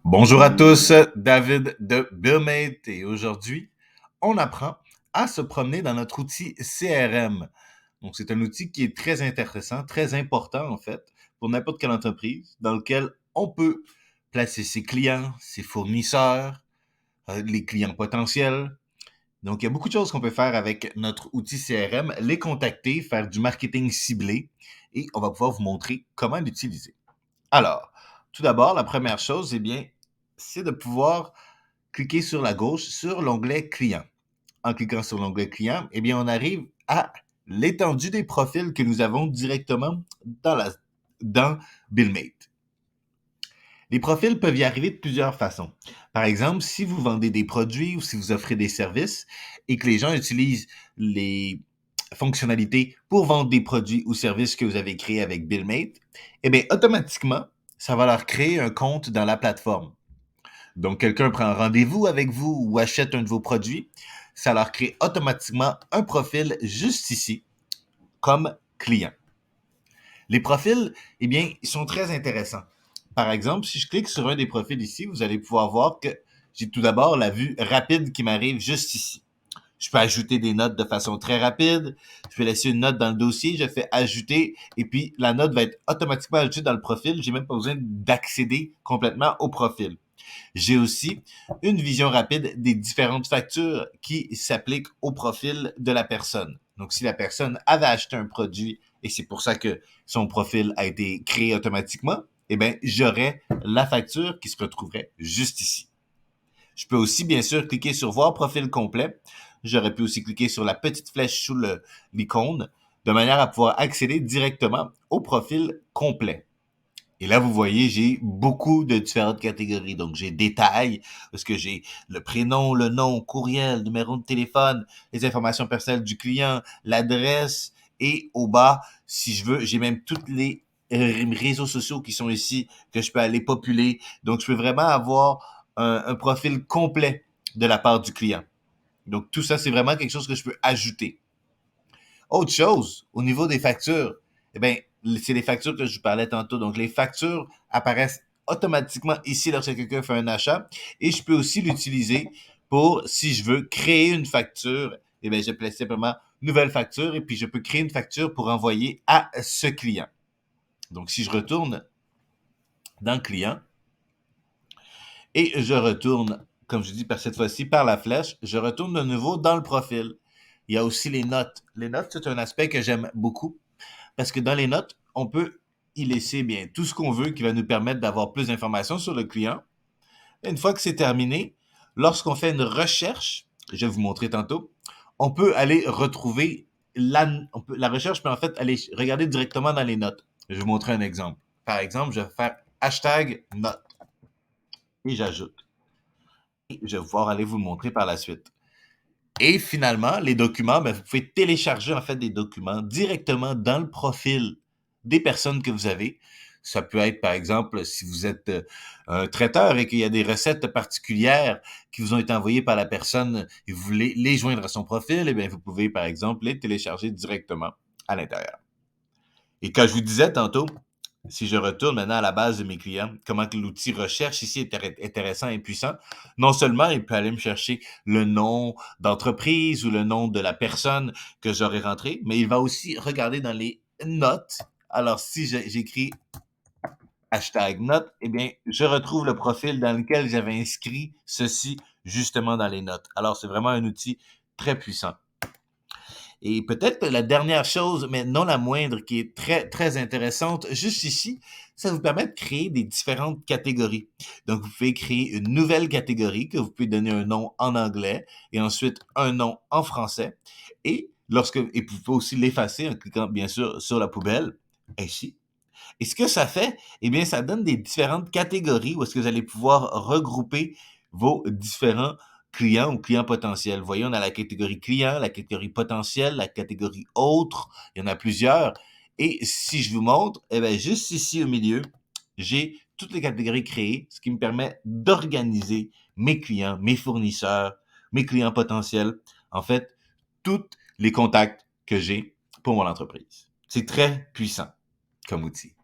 Bonjour à tous, David de BillMate et aujourd'hui, on apprend à se promener dans notre outil CRM. Donc, c'est un outil qui est très intéressant, très important en fait, pour n'importe quelle entreprise, dans lequel on peut placer ses clients, ses fournisseurs, les clients potentiels. Donc, il y a beaucoup de choses qu'on peut faire avec notre outil CRM, les contacter, faire du marketing ciblé et on va pouvoir vous montrer comment l'utiliser. Alors, tout d'abord, la première chose, eh bien, c'est de pouvoir cliquer sur la gauche sur l'onglet client. En cliquant sur l'onglet client, eh bien, on arrive à l'étendue des profils que nous avons directement dans BillMate. Les profils peuvent y arriver de plusieurs façons. Par exemple, si vous vendez des produits ou si vous offrez des services et que les gens utilisent les fonctionnalités pour vendre des produits ou services que vous avez créés avec BillMate, eh bien, automatiquement, ça va leur créer un compte dans la plateforme. Donc, quelqu'un prend un rendez-vous avec vous ou achète un de vos produits, ça leur crée automatiquement un profil juste ici comme client. Les profils, eh bien, ils sont très intéressants. Par exemple, si je clique sur un des profils ici, vous allez pouvoir voir que j'ai tout d'abord la vue rapide qui m'arrive juste ici. Je peux ajouter des notes de façon très rapide. Je vais laisser une note dans le dossier, je fais ajouter et puis la note va être automatiquement ajoutée dans le profil. J'ai même pas besoin d'accéder complètement au profil. J'ai aussi une vision rapide des différentes factures qui s'appliquent au profil de la personne. Donc, si la personne avait acheté un produit et c'est pour ça que son profil a été créé automatiquement, eh bien, j'aurais la facture qui se retrouverait juste ici. Je peux aussi, bien sûr, cliquer sur voir profil complet. J'aurais pu aussi cliquer sur la petite flèche sous l'icône de manière à pouvoir accéder directement au profil complet. Et là, vous voyez, j'ai beaucoup de différentes catégories. Donc, j'ai détails, parce que j'ai le prénom, le nom, courriel, numéro de téléphone, les informations personnelles du client, l'adresse, et au bas, si je veux, j'ai même tous les réseaux sociaux qui sont ici, que je peux aller populer. Donc, je peux vraiment avoir un profil complet de la part du client. Donc, tout ça, c'est vraiment quelque chose que je peux ajouter. Autre chose, au niveau des factures, eh bien, c'est les factures que je vous parlais tantôt. Donc, les factures apparaissent automatiquement ici lorsque quelqu'un fait un achat et je peux aussi l'utiliser pour, si je veux créer une facture, eh bien, je place simplement nouvelle facture et puis je peux créer une facture pour envoyer à ce client. Donc, si je retourne dans le client et je retourne, comme je dis par cette fois-ci, par la flèche, je retourne de nouveau dans le profil. Il y a aussi les notes. Les notes, c'est un aspect que j'aime beaucoup. Parce que dans les notes, on peut y laisser bien tout ce qu'on veut qui va nous permettre d'avoir plus d'informations sur le client. Et une fois que c'est terminé, lorsqu'on fait une recherche, je vais vous montrer tantôt, on peut aller retrouver la recherche peut en fait aller regarder directement dans les notes. Je vais vous montrer un exemple. Par exemple, je vais faire hashtag note et j'ajoute. Et je vais pouvoir aller vous le montrer par la suite. Et finalement, les documents, ben, vous pouvez télécharger en fait des documents directement dans le profil des personnes que vous avez. Ça peut être, par exemple, si vous êtes un traiteur et qu'il y a des recettes particulières qui vous ont été envoyées par la personne et vous voulez les joindre à son profil, eh bien, vous pouvez, par exemple, les télécharger directement à l'intérieur. Et quand je vous disais tantôt, si je retourne maintenant à la base de mes clients, comment que l'outil recherche ici est intéressant et puissant. Non seulement il peut aller me chercher le nom d'entreprise ou le nom de la personne que j'aurais rentré, mais il va aussi regarder dans les notes. Alors, si j'écris hashtag notes, eh bien, je retrouve le profil dans lequel j'avais inscrit ceci justement dans les notes. Alors, c'est vraiment un outil très puissant. Et peut-être la dernière chose, mais non la moindre, qui est très, très intéressante, juste ici, ça vous permet de créer des différentes catégories. Donc, vous pouvez créer une nouvelle catégorie que vous pouvez donner un nom en anglais et ensuite un nom en français. Et vous pouvez aussi l'effacer en cliquant, bien sûr, sur la poubelle, ici. Et ce que ça fait, eh bien, ça donne des différentes catégories où est-ce que vous allez pouvoir regrouper vos différents clients ou clients potentiels. Vous voyez, on a la catégorie client, la catégorie potentiel, la catégorie autre. Il y en a plusieurs. Et si je vous montre, eh bien, juste ici au milieu, j'ai toutes les catégories créées, ce qui me permet d'organiser mes clients, mes fournisseurs, mes clients potentiels. En fait, tous les contacts que j'ai pour mon entreprise. C'est très puissant comme outil.